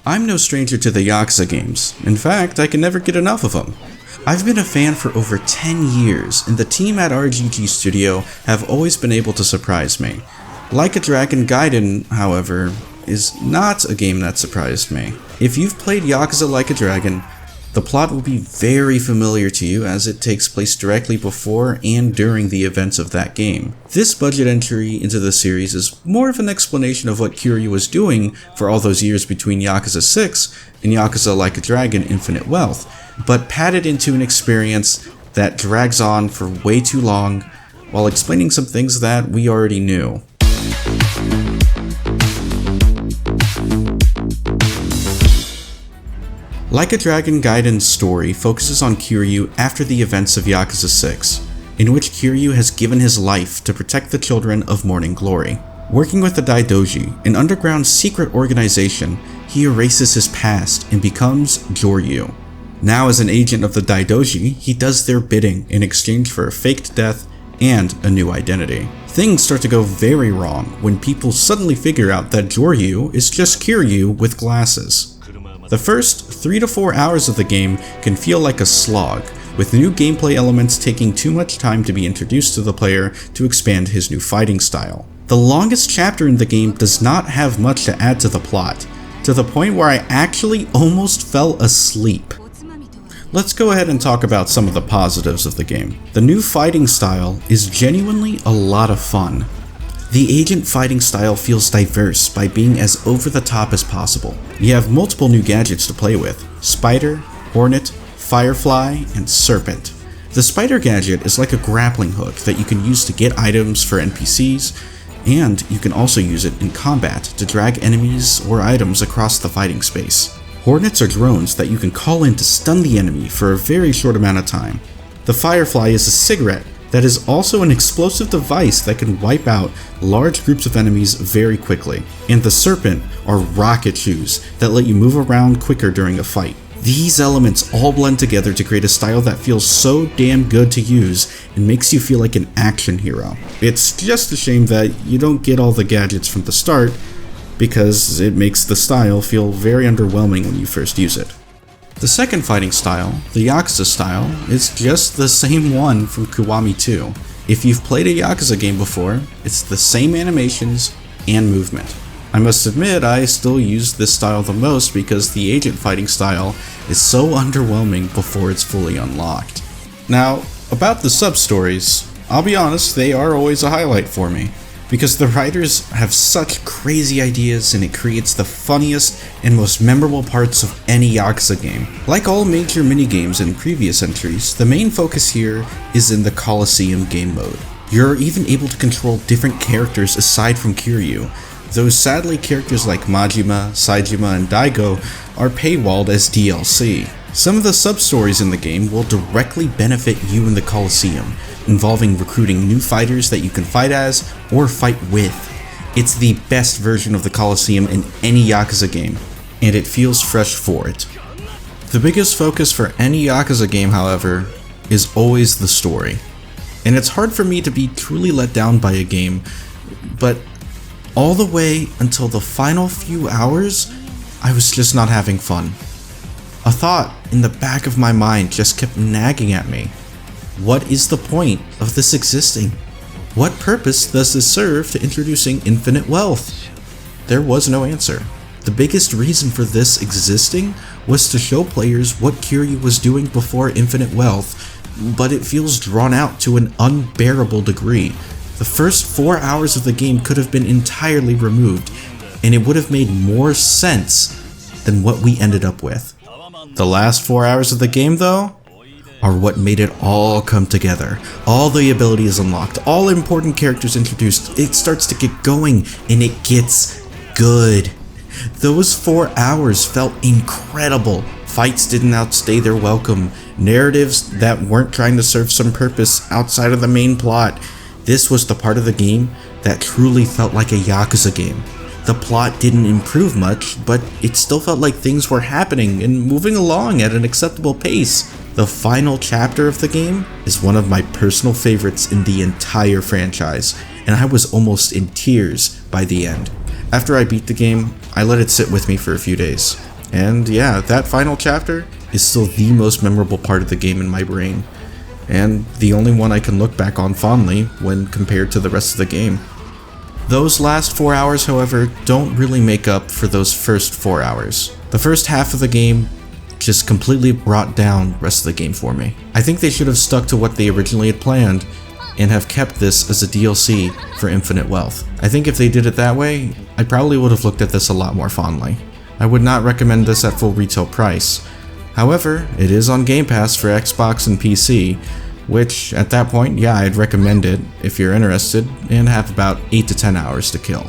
I'm no stranger to the Yakuza games. In fact, I can never get enough of them. I've been a fan for over 10 years, and the team at RGG Studio have always been able to surprise me. Like a Dragon, Gaiden, however, is not a game that surprised me. If you've played Yakuza Like a Dragon, the plot will be very familiar to you as it takes place directly before and during the events of that game. This budget entry into the series is more of an explanation of what Kiryu was doing for all those years between Yakuza 6 and Yakuza Like a Dragon Infinite Wealth, but padded into an experience that drags on for way too long while explaining some things that we already knew. Like a Dragon, Gaiden's story focuses on Kiryu after the events of Yakuza 6, in which Kiryu has given his life to protect the children of Morning Glory. Working with the Daidoji, an underground secret organization, he erases his past and becomes Joryu. Now as an agent of the Daidoji, he does their bidding in exchange for a faked death and a new identity. Things start to go very wrong when people suddenly figure out that Joryu is just Kiryu with glasses. The first 3 to 4 hours of the game can feel like a slog, with new gameplay elements taking too much time to be introduced to the player to expand his new fighting style. The longest chapter in the game does not have much to add to the plot, to the point where I actually almost fell asleep. Let's go ahead and talk about some of the positives of the game. The new fighting style is genuinely a lot of fun. The agent fighting style feels diverse by being as over the top as possible. You have multiple new gadgets to play with: Spider, Hornet, Firefly, and Serpent. The Spider gadget is like a grappling hook that you can use to get items for NPCs, and you can also use it in combat to drag enemies or items across the fighting space. Hornets are drones that you can call in to stun the enemy for a very short amount of time. The Firefly is a cigarette that is also an explosive device that can wipe out large groups of enemies very quickly. And the Serpent are rocket shoes that let you move around quicker during a fight. These elements all blend together to create a style that feels so damn good to use and makes you feel like an action hero. It's just a shame that you don't get all the gadgets from the start, because it makes the style feel very underwhelming when you first use it. The second fighting style, the Yakuza style, is just the same one from Kiwami 2. If you've played a Yakuza game before, it's the same animations and movement. I must admit, I still use this style the most because the agent fighting style is so underwhelming before it's fully unlocked. Now, about the sub-stories, I'll be honest, they are always a highlight for me, because the writers have such crazy ideas and it creates the funniest and most memorable parts of any Yakuza game. Like all major minigames in previous entries, the main focus here is in the Coliseum game mode. You're even able to control different characters aside from Kiryu, though sadly characters like Majima, Saejima, and Daigo are paywalled as DLC. Some of the sub-stories in the game will directly benefit you in the Coliseum, involving recruiting new fighters that you can fight as or fight with. It's the best version of the Coliseum in any Yakuza game, and it feels fresh for it. The biggest focus for any Yakuza game, however, is always the story. And it's hard for me to be truly let down by a game, but all the way until the final few hours, I was just not having fun. A thought in the back of my mind just kept nagging at me. What is the point of this existing? What purpose does this serve to introducing infinite wealth? There was no answer. The biggest reason for this existing was to show players what Kiryu was doing before infinite wealth, but it feels drawn out to an unbearable degree. The first 4 hours of the game could have been entirely removed, and it would have made more sense than what we ended up with. The last 4 hours of the game, though, are what made it all come together. All the abilities unlocked, all important characters introduced, it starts to get going, and it gets good. Those 4 hours felt incredible. Fights didn't outstay their welcome. Narratives that weren't trying to serve some purpose outside of the main plot. This was the part of the game that truly felt like a Yakuza game. The plot didn't improve much, but it still felt like things were happening and moving along at an acceptable pace. The final chapter of the game is one of my personal favorites in the entire franchise, and I was almost in tears by the end. After I beat the game, I let it sit with me for a few days. And yeah, that final chapter is still the most memorable part of the game in my brain, and the only one I can look back on fondly when compared to the rest of the game. Those last 4 hours, however, don't really make up for those first 4 hours. The first half of the game just completely brought down the rest of the game for me. I think they should have stuck to what they originally had planned and have kept this as a DLC for Infinite Wealth. I think if they did it that way, I probably would have looked at this a lot more fondly. I would not recommend this at full retail price. However, it is on Game Pass for Xbox and PC, which at that point, yeah, I'd recommend it if you're interested and have about 8 to 10 hours to kill.